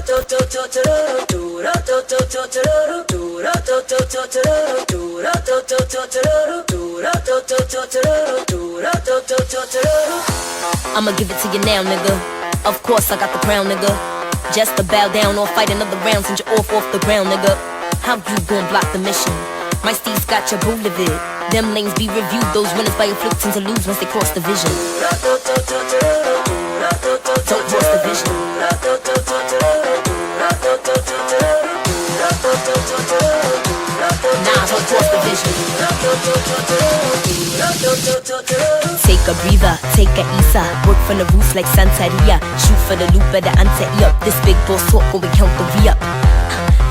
I'ma give it to you now, nigga. Of course I got the crown, nigga. Just to bow down or fight another round, send you off the ground, nigga. How you gon' block the mission? My steez got your boo livid. Them lanes be reviewed, those winners by afflicting to lose once they cross the vision. Don't cross the vision. Nah, don't cross the vision. Take a breather, take a Isa. Work from the roots like Santeria. Shoot for the loop of the ante-up. This big boss talk when we count the re-up.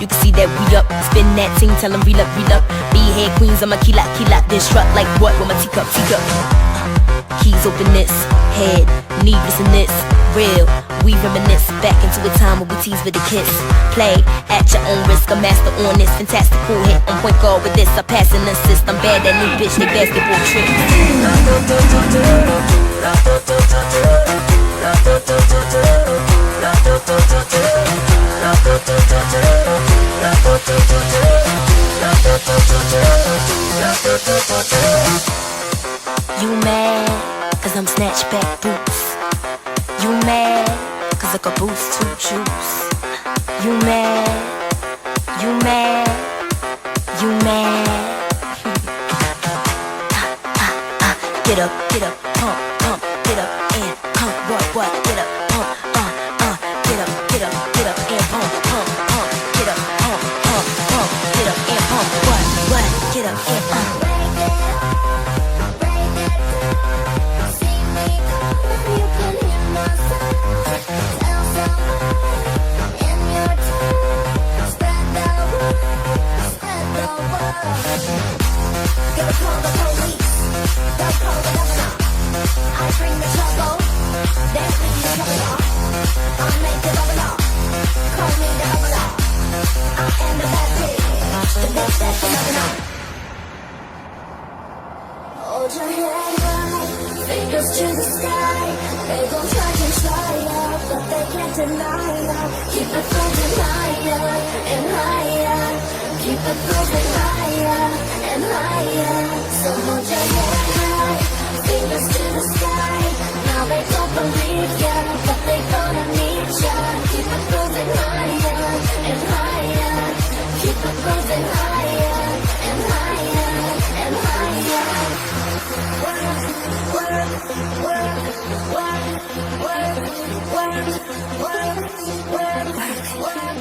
You can see that we up, spin that ting, tell them reel up, reel up. Be head queens, I'm a key lock, disrupt like what with my teacup. Keys open this, head, need listen this, real. We reminisce back into a time when we tease with a kiss. Play at your own risk, a master on this fantastical hit. On point guard with this, I pass and assist. I'm bad at new bitch, they basketball trick. You mad, cause I'm snatch back boots. You mad, cause I got boots to juice. You mad, you mad, you mad. Get up, pump, pump, get up and pump, what, get up, pump, get up, and pump, get up, pump, get up and pump, what, get up and pump. I bring the trouble, then we cover it off. I make the bubble off, call me the bubble off. I am the bad bitch, the bitch that's another off. Hold your head high, fingers to the sky. They gon' try to try ya, but they can't deny ya. Keep it moving higher and higher. Keep it moving higher and higher. So hold your head high, fingers to the sky. Now they don't believe ya, but they gonna need ya. Keep it moving higher and higher. Keep it moving higher and higher and higher. Work, work, work, work, work, work, work, work.